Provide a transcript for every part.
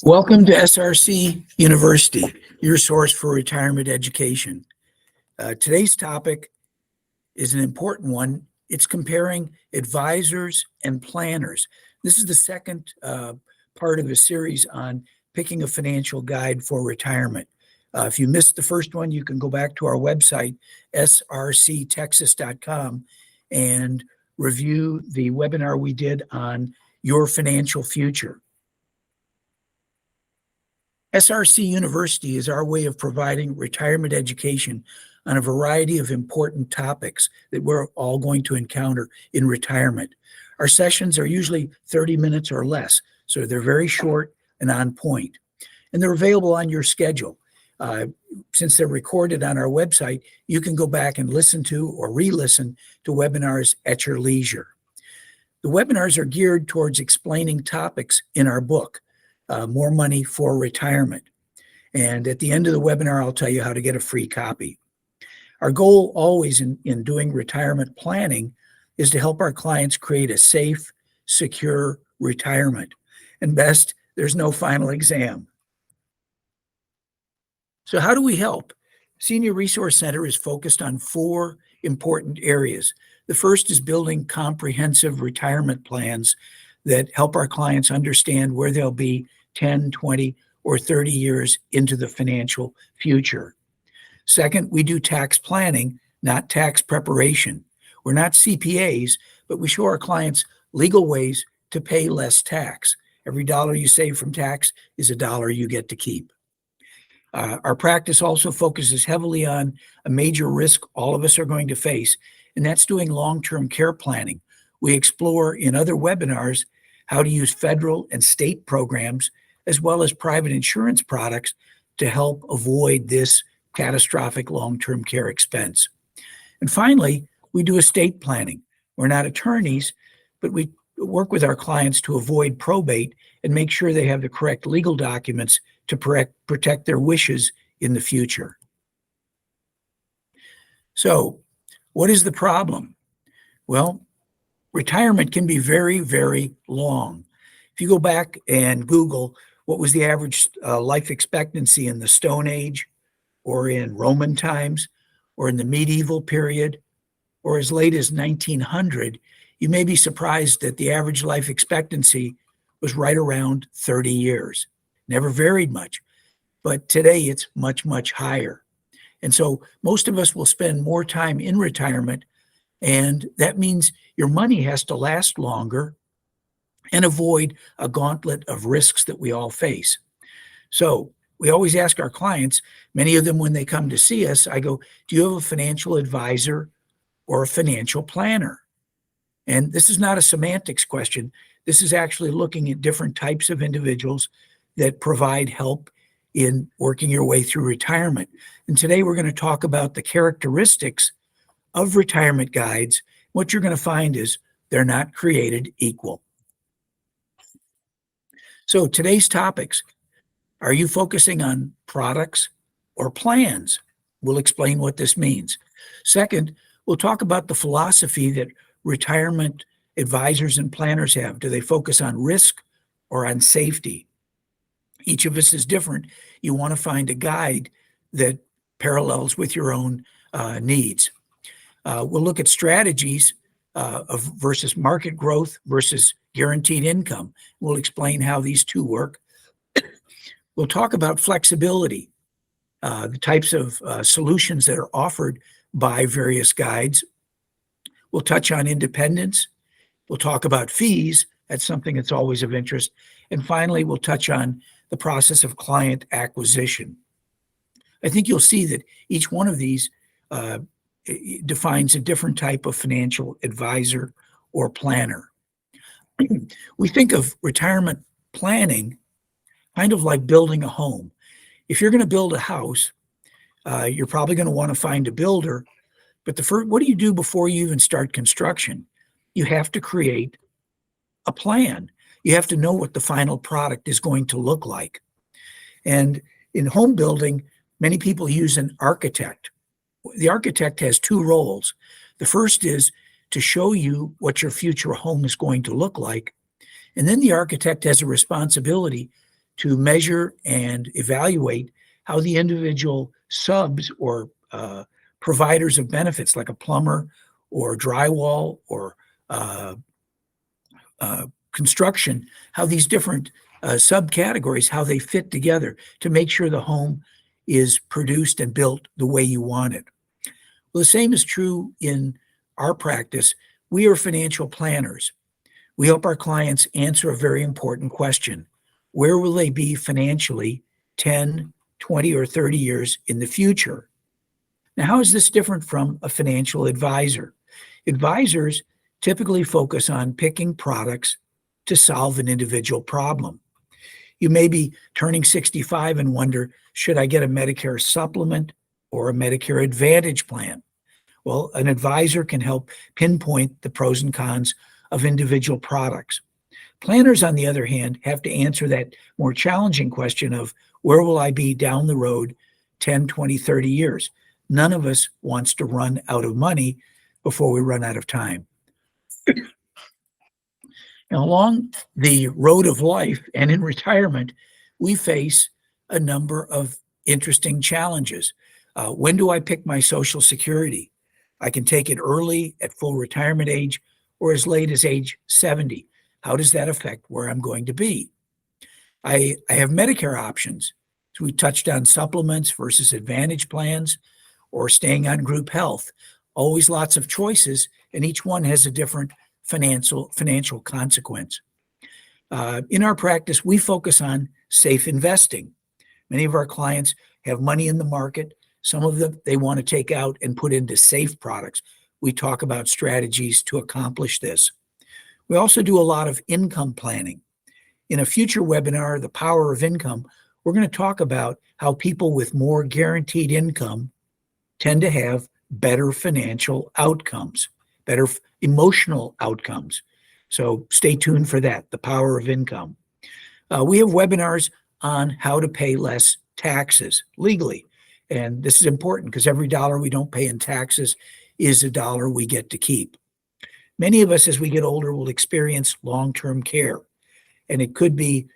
Welcome to SRC University, your source for retirement education. Today's topic is an important one. It's comparing advisors and planners. This is the second part of a series on picking a financial guide for retirement. If you missed the first one, you can go back to our website, srctexas.com, and review the webinar we did on your financial future. SRC University is our way of providing retirement education on a variety of important topics that we're all going to encounter in retirement. Our sessions are usually 30 minutes or less, so they're very short and on point. And they're available on your schedule. Since they're recorded on our website, you can go back and listen to or re-listen to webinars at your leisure. The webinars are geared towards explaining topics in our book, More Money for Retirement. And at the end of the webinar, I'll tell you how to get a free copy. Our goal always in doing retirement planning is to help our clients create a safe, secure retirement. And best, there's no final exam. So how do we help? Senior Resource Center is focused on 4 important areas. The first is building comprehensive retirement plans that help our clients understand where they'll be 10, 20, or 30 years into the financial future. Second, we do tax planning, not tax preparation. We're not CPAs, but we show our clients legal ways to pay less tax. Every dollar you save from tax is a dollar you get to keep. Our practice also focuses heavily on a major risk all of us are going to face, and that's doing long-term care planning. We explore in other webinars how to use federal and state programs as well as private insurance products to help avoid this catastrophic long-term care expense. And finally, we do estate planning. We're not attorneys, but we work with our clients to avoid probate and make sure they have the correct legal documents to protect their wishes in the future. So, what is the problem? Well, retirement can be very, very long. If you go back and Google what was the average life expectancy in the Stone Age, or in Roman times, or in the medieval period, or as late as 1900, you may be surprised that the average life expectancy was right around 30 years. Never varied much, but today it's much, much higher. And so most of us will spend more time in retirement, and that means your money has to last longer and avoid a gauntlet of risks that we all face. So we always ask our clients, many of them when they come to see us, I go, do you have a financial advisor or a financial planner? And this is not a semantics question. This is actually looking at different types of individuals that provide help in working your way through retirement. And today we're going to talk about the characteristics of retirement guides. What you're going to find is they're not created equal. So today's topics, are you focusing on products or plans? We'll explain what this means. Second, we'll talk about the philosophy that retirement advisors and planners have. Do they focus on risk or on safety? Each of us is different. You want to find a guide that parallels with your own needs. We'll look at strategies versus market growth versus guaranteed income. We'll explain how these two work. We'll talk about flexibility, the types of solutions that are offered by various guides. We'll touch on independence. We'll talk about fees. That's something that's always of interest. And finally, we'll touch on the process of client acquisition. I think you'll see that each one of these defines a different type of financial advisor or planner. We think of retirement planning kind of like building a home. If you're going to build a house, you're probably going to want to find a builder. But what do you do before you even start construction? You have to create a plan. You have to know what the final product is going to look like. And in home building, many people use an architect. The architect has 2 roles. The first is to show you what your future home is going to look like. And then the architect has a responsibility to measure and evaluate how the individual subs or providers of benefits, like a plumber or drywall or construction, how these different subcategories, how they fit together to make sure the home is produced and built the way you want it. Well, the same is true in our practice. We are financial planners. We help our clients answer a very important question. Where will they be financially 10, 20, or 30 years in the future? Now, how is this different from a financial advisor? Advisors typically focus on picking products to solve an individual problem. You may be turning 65 and wonder, should I get a Medicare supplement or a Medicare Advantage plan? Well, an advisor can help pinpoint the pros and cons of individual products. Planners, on the other hand, have to answer that more challenging question of where will I be down the road 10, 20, 30 years? None of us wants to run out of money before we run out of time. Now, along the road of life and in retirement, we face a number of interesting challenges. When do I pick my Social Security? I can take it early at full retirement age or as late as age 70. How does that affect where I'm going to be? I have Medicare options. So we touched on supplements versus Advantage plans or staying on group health. Always lots of choices, and each one has a different financial consequence. In our practice, we focus on safe investing. Many of our clients have money in the market. Some of them they want to take out and put into safe products. We talk about strategies to accomplish this. We also do a lot of income planning. In a future webinar, The Power of Income, we're going to talk about how people with more guaranteed income tend to have better financial outcomes, better emotional outcomes. So stay tuned for that, The Power of Income. We have webinars on how to pay less taxes legally. And this is important because every dollar we don't pay in taxes is a dollar we get to keep. Many of us, as we get older, will experience long-term care. And it could be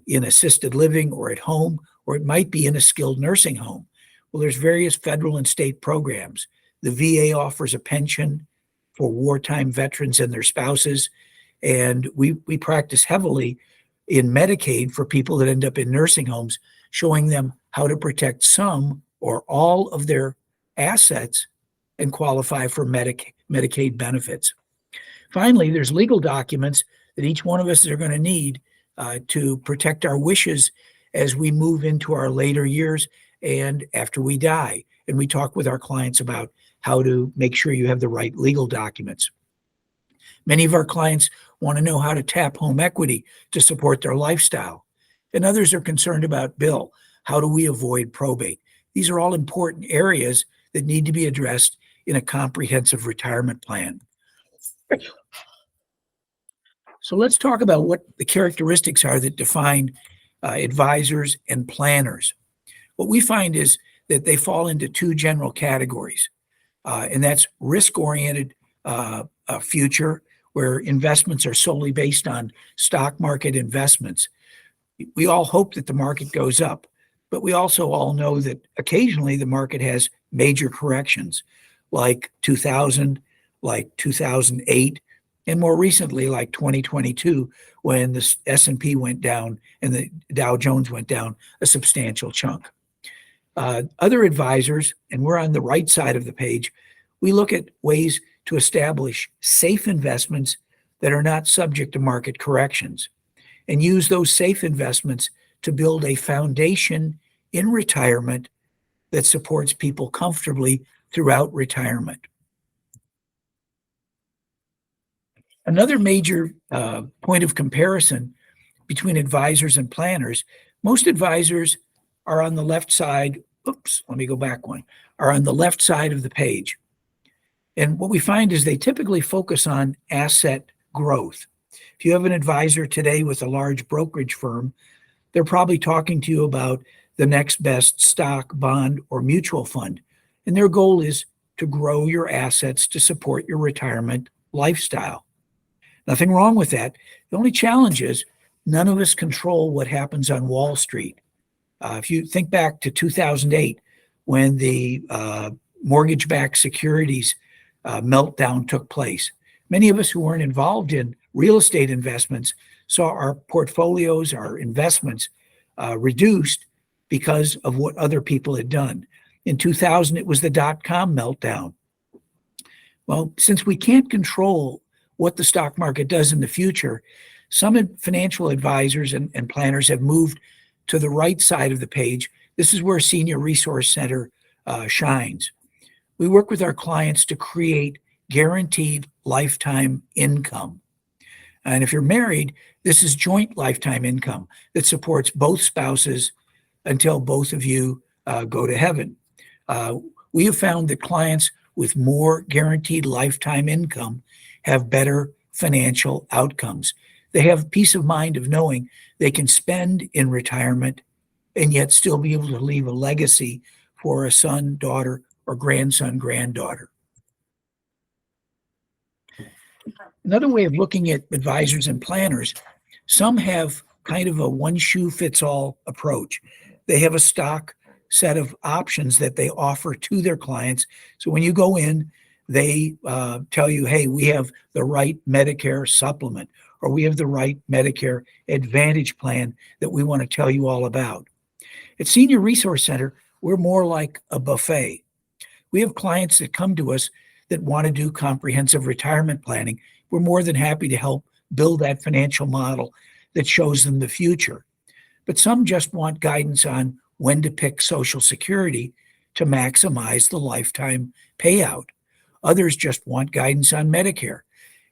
in assisted living or at home, or it might be in a skilled nursing home. Well, there's various federal and state programs. The VA offers a pension for wartime veterans and their spouses. And we practice heavily in Medicaid for people that end up in nursing homes, showing them how to protect some or all of their assets and qualify for Medicaid benefits. Finally, there's legal documents that each one of us are going to need to protect our wishes as we move into our later years and after we die. And we talk with our clients about how to make sure you have the right legal documents. Many of our clients want to know how to tap home equity to support their lifestyle. And others are concerned about, Bill, how do we avoid probate? These are all important areas that need to be addressed in a comprehensive retirement plan. So let's talk about what the characteristics are that define advisors and planners. What we find is that they fall into two general categories, and that's risk-oriented future, where investments are solely based on stock market investments. We all hope that the market goes up, but we also all know that occasionally the market has major corrections, like 2000, like 2008, and more recently, like 2022, when the S&P went down and the Dow Jones went down a substantial chunk. Other advisors, and we're on the right side of the page, we look at ways to establish safe investments that are not subject to market corrections and use those safe investments to build a foundation in retirement that supports people comfortably throughout retirement. Another major point of comparison between advisors and planners, most advisors are on the left side, are on the left side of the page. And what we find is they typically focus on asset growth. If you have an advisor today with a large brokerage firm, they're probably talking to you about the next best stock, bond, or mutual fund. And their goal is to grow your assets to support your retirement lifestyle. Nothing wrong with that. The only challenge is None of us control what happens on Wall Street. If you think back to 2008, when the mortgage-backed securities meltdown took place, many of us who weren't involved in real estate investments saw our portfolios, our investments reduced because of what other people had done. In 2000, it was the dot-com meltdown. Well, since we can't control what the stock market does in the future, some financial advisors and planners have moved to the right side of the page. This is where Senior Resource Center shines. We work with our clients to create guaranteed lifetime income. And if you're married, this is joint lifetime income that supports both spouses until both of you go to heaven. We have found that clients with more guaranteed lifetime income have better financial outcomes. They have peace of mind of knowing they can spend in retirement and yet still be able to leave a legacy for a son, daughter, or grandson, granddaughter. Another way of looking at advisors and planners, some have kind of a one-shoe-fits-all approach. They have a stock set of options that they offer to their clients. So when you go in, they tell you, hey, we have the right Medicare supplement, or we have the right Medicare Advantage plan that we want to tell you all about. At Senior Resource Center, we're more like a buffet. We have clients that come to us that want to do comprehensive retirement planning. We're more than happy to help build that financial model that shows them the future. But some just want guidance on when to pick Social Security to maximize the lifetime payout. Others just want guidance on Medicare.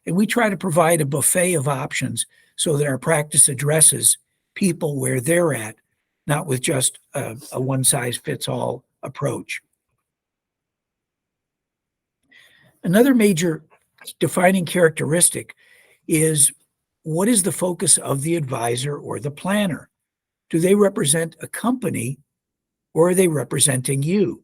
And we try to provide a buffet of options so that our practice addresses people where they're at, not with just a one-size-fits-all approach. Another major defining characteristic is, what is the focus of the advisor or the planner? Do they represent a company, or are they representing you?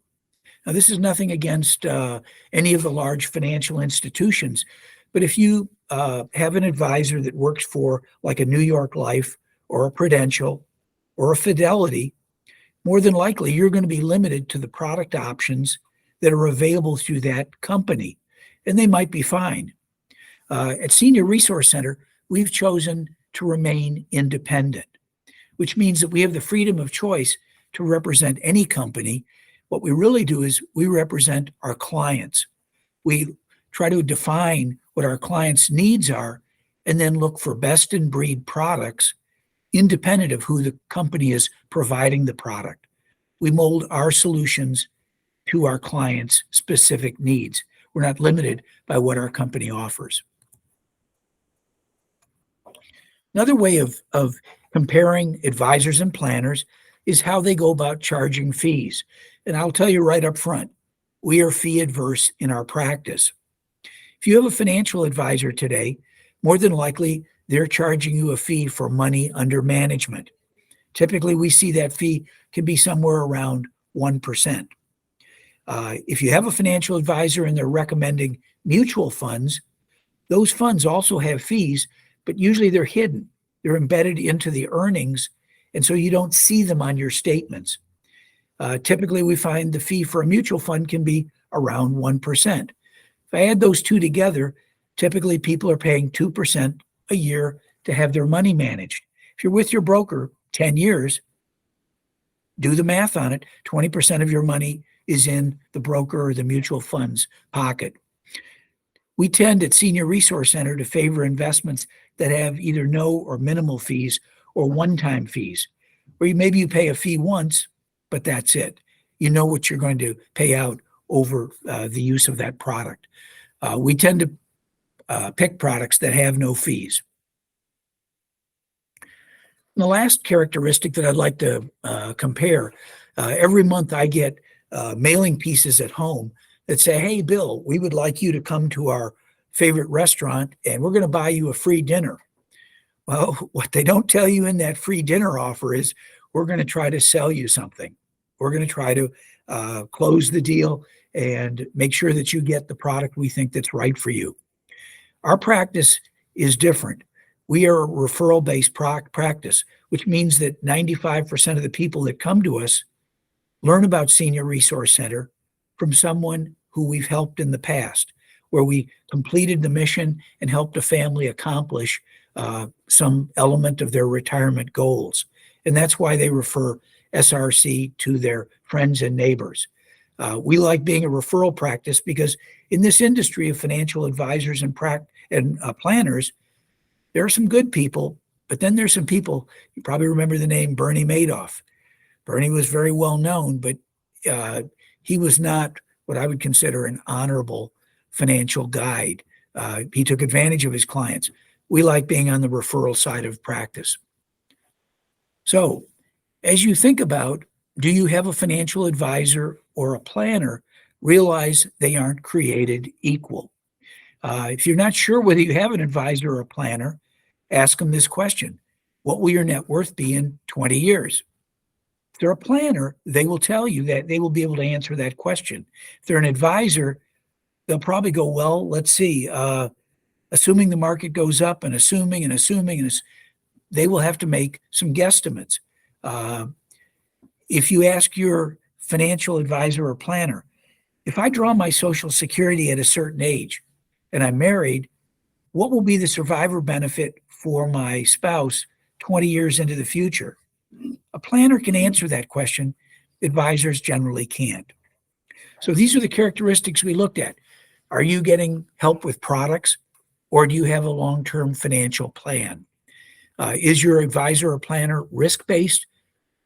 Now, this is nothing against any of the large financial institutions, but if you have an advisor that works for like a New York Life or a Prudential or a Fidelity, more than likely you're going to be limited to the product options that are available through that company, and they might be fine. At Senior Resource Center, we've chosen to remain independent, which means that we have the freedom of choice to represent any company. What we really do is we represent our clients. We try to define what our clients' needs are and then look for best-in-breed products independent of who the company is providing the product. We mold our solutions to our clients' specific needs. We're not limited by what our company offers. Another way of comparing advisors and planners is how they go about charging fees. And I'll tell you right up front, we are fee adverse in our practice. If you have a financial advisor today, more than likely they're charging you a fee for money under management. Typically, we see that fee can be somewhere around 1%. If you have a financial advisor and they're recommending mutual funds, those funds also have fees, but usually they're hidden. They're embedded into the earnings, and so you don't see them on your statements. Typically, we find the fee for a mutual fund can be around 1%. If I add those two together, typically people are paying 2% a year to have their money managed. If you're with your broker 10 years, do the math on it. 20% of your money is in the broker or the mutual fund's pocket. We tend at Senior Resource Center to favor investments that have either no or minimal fees or one-time fees, where maybe you pay a fee once, but that's it. You know what you're going to pay out over the use of that product. We tend to pick products that have no fees. And the last characteristic that I'd like to compare, every month I get mailing pieces at home that say, hey, Bill, we would like you to come to our favorite restaurant and we're going to buy you a free dinner. Well, what they don't tell you in that free dinner offer is we're going to try to sell you something. We're going to try to close the deal and make sure that you get the product we think that's right for you. Our practice is different. We are a referral-based practice, which means that 95% of the people that come to us learn about Senior Resource Center from someone who we've helped in the past, where we completed the mission and helped a family accomplish some element of their retirement goals. And that's why they refer SRC to their friends and neighbors. We like being a referral practice because in this industry of financial advisors and planners, there are some good people, but then there's some people, you probably remember the name Bernie Madoff. Bernie was very well known, but he was not what I would consider an honorable financial guide. He took advantage of his clients. We like being on the referral side of practice. So as you think about, do you have a financial advisor or a planner, realize they aren't created equal. If you're not sure whether you have an advisor or a planner, ask them this question. What will your net worth be in 20 years? If they're a planner, they will tell you that they will be able to answer that question. If they're an advisor, they'll probably go, well, let's see, assuming the market goes up and assuming, they will have to make some guesstimates. If you ask your financial advisor or planner, if I draw my Social Security at a certain age and I'm married, what will be the survivor benefit for my spouse 20 years into the future? A planner can answer that question. Advisors generally can't. So these are the characteristics we looked at. Are you getting help with products, or do you have a long-term financial plan? Is your advisor or planner risk-based,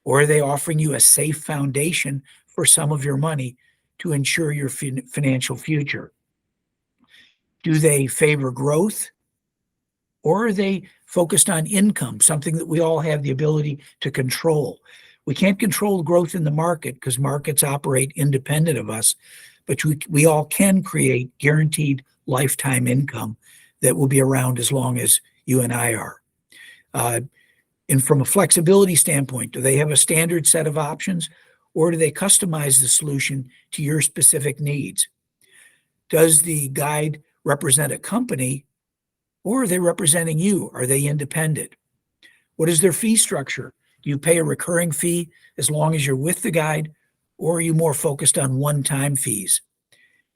or are they offering you a safe foundation for some of your money to ensure your financial future? Do they favor growth, or are they focused on income, something that we all have the ability to control? We can't control growth in the market because markets operate independent of us, but we all can create guaranteed lifetime income that will be around as long as you and I are. And from a flexibility standpoint, do they have a standard set of options, or do they customize the solution to your specific needs? Does the guide represent a company, or are they representing you? Are they independent? What is their fee structure? Do you pay a recurring fee as long as you're with the guide, or are you more focused on one-time fees?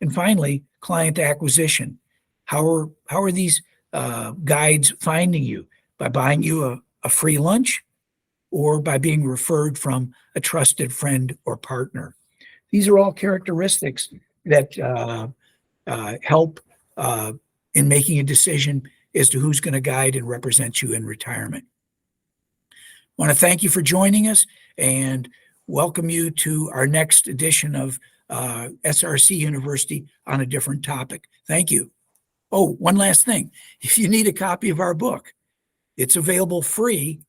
And finally, client acquisition. How are these guides finding you? By buying you a free lunch, or by being referred from a trusted friend or partner? These are all characteristics that help in making a decision as to who's going to guide and represent you in retirement. I want to thank you for joining us and welcome you to our next edition of SRC University on a different topic. Thank you. Oh, one last thing. If you need a copy of our book, it's available free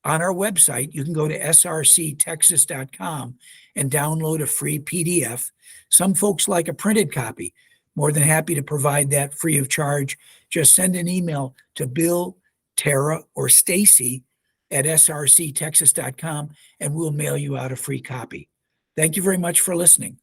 on our website. You can go to srctexas.com and download a free PDF. Some folks like a printed copy. More than happy to provide that free of charge. Just send an email to Bill, Tara, or Stacy at srctexas.com, and we'll mail you out a free copy. Thank you very much for listening.